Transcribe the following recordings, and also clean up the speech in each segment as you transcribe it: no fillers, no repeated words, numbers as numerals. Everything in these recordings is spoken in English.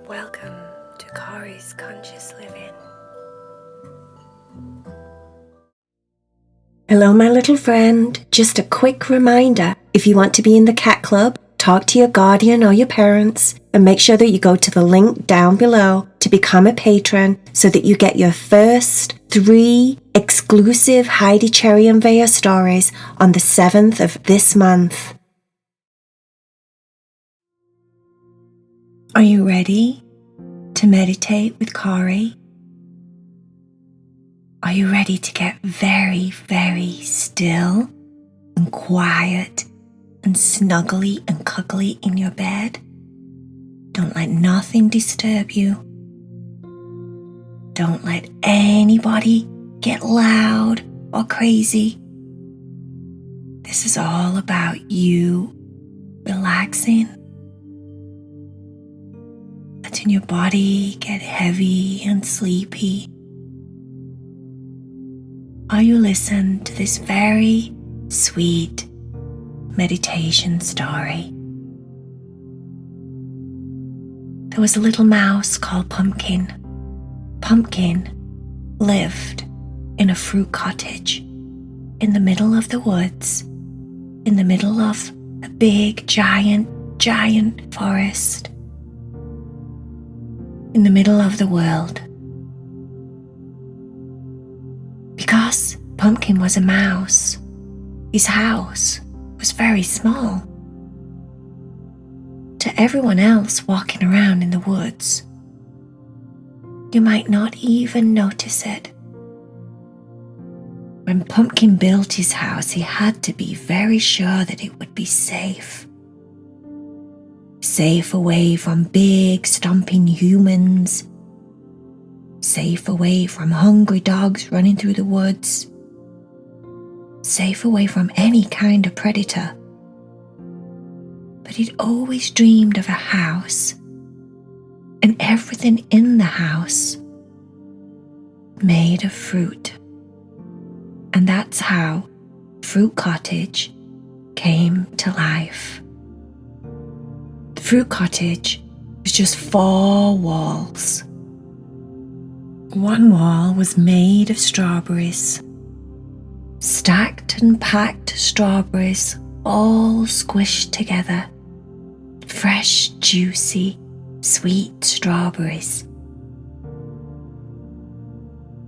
Welcome to Corey's Conscious Living. Hello, my little friend. Just a quick reminder, if you want to be in the cat club, talk to your guardian or your parents and make sure that you go to the link down below to become a patron so that you get your first 3 exclusive Heidi Cherry and Vaya stories on the 7th of this month. Are you ready to meditate with Corey? Are you ready to get very, very still and quiet and snuggly and cuddly in your bed? Don't let nothing disturb you. Don't let anybody get loud or crazy. This is all about you relaxing. Letting your body get heavy and sleepy. While you listen to this very sweet meditation story. There was a little mouse called Pumpkin. Pumpkin lived in a fruit cottage in the middle of the woods, in the middle of a big, giant forest, in the middle of the world. Because Pumpkin was a mouse, his house was very small. To everyone else walking around in the woods, you might not even notice it. When Pumpkin built his house, he had to be very sure that it would be safe. Safe away from big stomping humans. Safe away from hungry dogs running through the woods. Safe away from any kind of predator. But he'd always dreamed of a house, and everything in the house made of fruit. And that's how Fruit Cottage came to life. The Fruit Cottage was just 4 walls. One wall was made of strawberries, stacked and packed strawberries all squished together, fresh, juicy, sweet strawberries.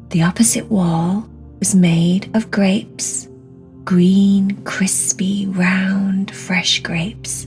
The opposite wall was made of grapes, green, crispy, round, fresh grapes.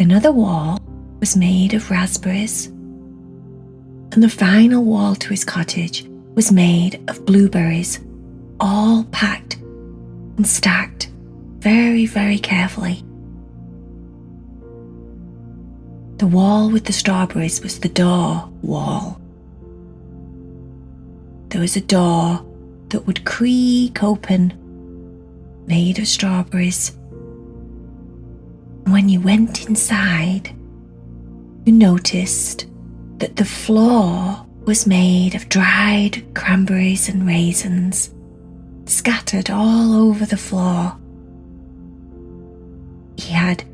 Another wall was made of raspberries, and the final wall to his cottage was made of blueberries, all packed and stacked very, very carefully. The wall with the strawberries was the door wall. There was a door that would creak open, made of strawberries. And when you went inside, you noticed that the floor was made of dried cranberries and raisins, scattered all over the floor. He had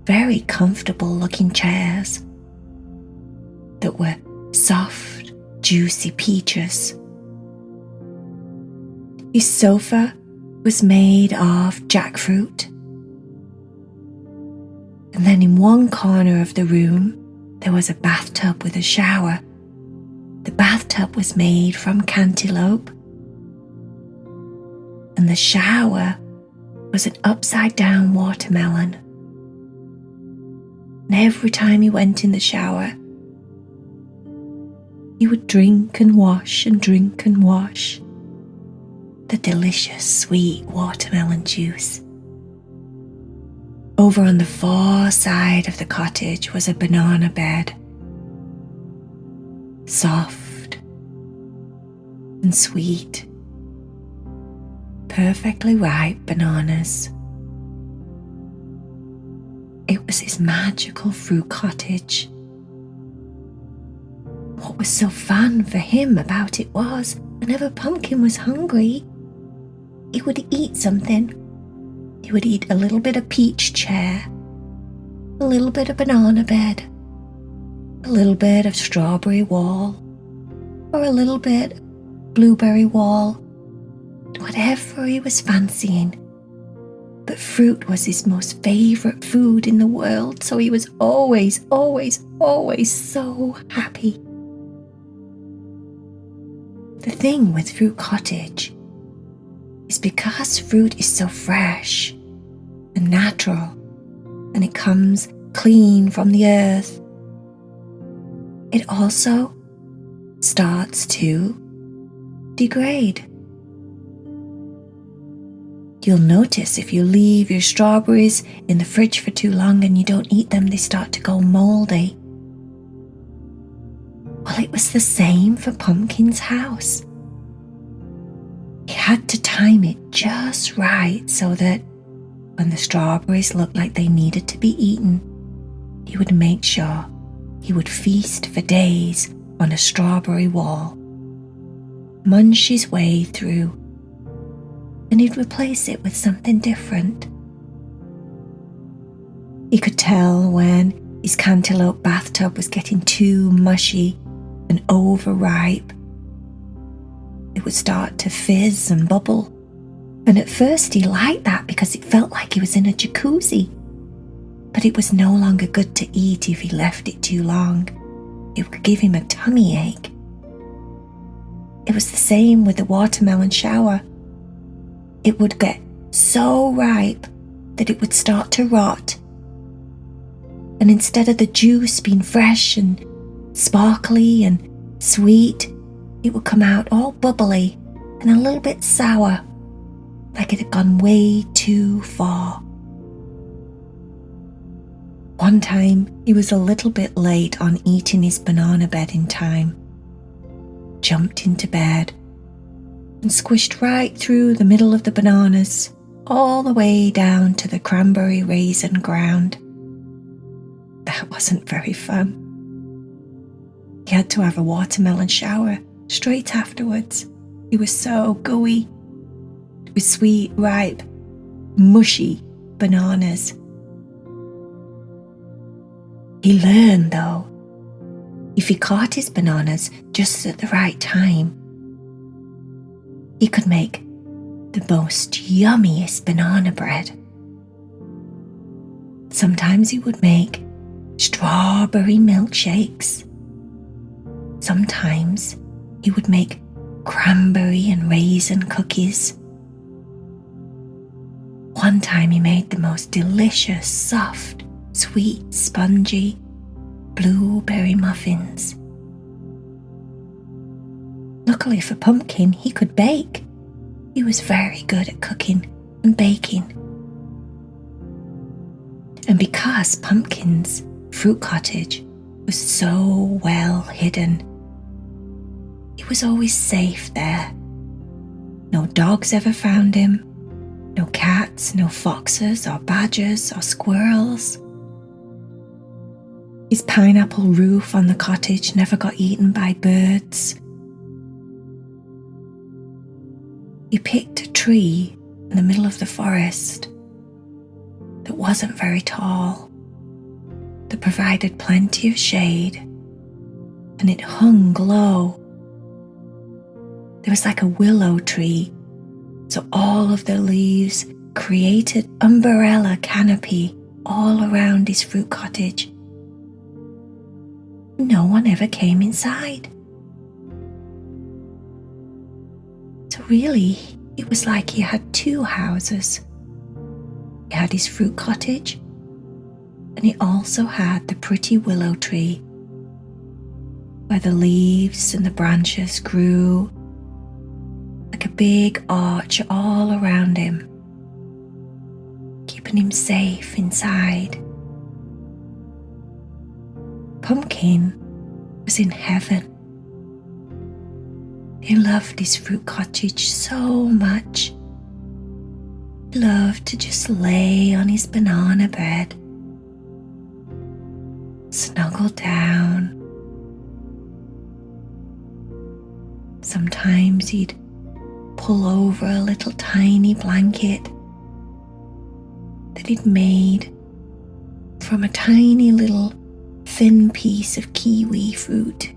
very comfortable looking chairs that were soft, juicy peaches. His sofa was made of jackfruit. And then in one corner of the room, there was a bathtub with a shower. The bathtub was made from cantaloupe, and the shower was an upside-down watermelon. And every time he went in the shower, he would drink and wash and drink and wash the delicious, sweet watermelon juice. Over on the far side of the cottage was a banana bed. Soft and sweet, perfectly ripe bananas. It was his magical fruit cottage. What was so fun for him about it was, whenever Pumpkin was hungry, he would eat something. He would eat a little bit of peach chair, a little bit of banana bed, a little bit of strawberry wall, or a little bit blueberry wall, whatever he was fancying. But fruit was his most favourite food in the world, so he was always, always, always so happy. The thing with Fruit Cottage is because fruit is so fresh and natural, and it comes clean from the earth, it also starts to degrade. You'll notice if you leave your strawberries in the fridge for too long and you don't eat them, they start to go mouldy. Well, it was the same for Pumpkin's house. He had to time it just right so that when the strawberries looked like they needed to be eaten, he would make sure he would feast for days on a strawberry wall, munch his way through, and he'd replace it with something different. He could tell when his cantaloupe bathtub was getting too mushy and overripe. It would start to fizz and bubble, and at first he liked that because it felt like he was in a jacuzzi. But it was no longer good to eat if he left it too long. It would give him a tummy ache. It was the same with the watermelon shower. It would get so ripe that it would start to rot. And instead of the juice being fresh and sparkly and sweet, it would come out all bubbly and a little bit sour, like it had gone way too far. One time, he was a little bit late on eating his banana bed in time, jumped into bed, and squished right through the middle of the bananas, all the way down to the cranberry raisin ground. That wasn't very fun. He had to have a watermelon shower straight afterwards. He was so gooey, with sweet, ripe, mushy bananas. He learned, though, if he caught his bananas just at the right time, he could make the most yummiest banana bread. Sometimes he would make strawberry milkshakes. Sometimes he would make cranberry and raisin cookies. One time he made the most delicious, soft, sweet, spongy blueberry muffins. Luckily for Pumpkin, he could bake. He was very good at cooking and baking. And because Pumpkin's fruit cottage was so well hidden, he was always safe there. No dogs ever found him, no cats, no foxes or badgers or squirrels. His pineapple roof on the cottage never got eaten by birds. He picked a tree in the middle of the forest that wasn't very tall, that provided plenty of shade, and it hung low. There was like a willow tree, so all of the leaves created umbrella canopy all around his fruit cottage. No one ever came inside. So really, it was like he had two houses. He had his fruit cottage, and he also had the pretty willow tree, where the leaves and the branches grew like a big arch all around him, keeping him safe inside. Pumpkin was in heaven. He loved his fruit cottage so much. He loved to just lay on his banana bed, snuggle down. Sometimes he'd pull over a little tiny blanket that he'd made from a tiny little thin piece of kiwi fruit,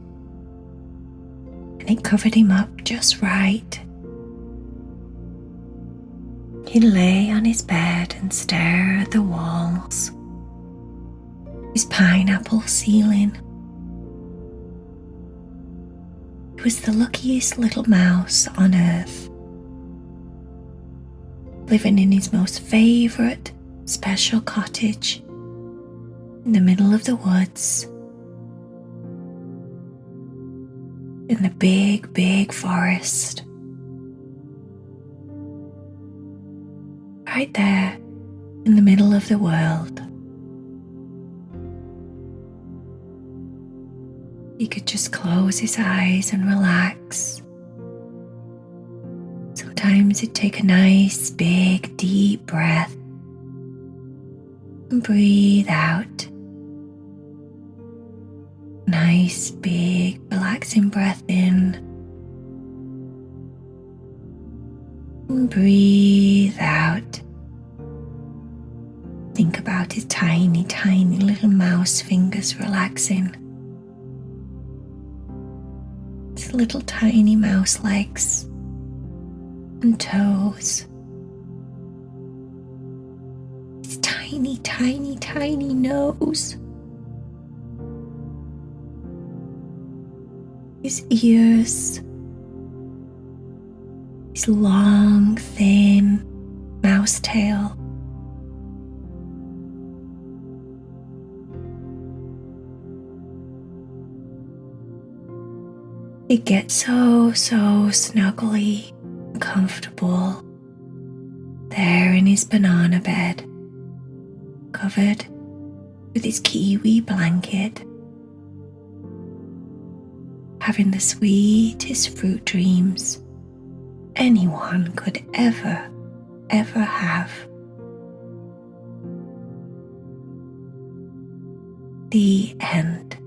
and it covered him up just right. He'd lay on his bed and stare at the walls, his pineapple ceiling. He was the luckiest little mouse on earth, living in his most favourite special cottage in the middle of the woods, in the big, big forest. Right there in the middle of the world. He could just close his eyes and relax. Sometimes he'd take a nice, big, deep breath and breathe out. Nice, big, relaxing breath in and breathe out. Think about his tiny, tiny little mouse fingers relaxing. His little tiny mouse legs and toes. His tiny, tiny, tiny nose. His ears. His long, thin mouse tail. He'd get so snuggly and comfortable there in his banana bed, covered with his kiwi blanket, having the sweetest fruit dreams anyone could ever have. The end.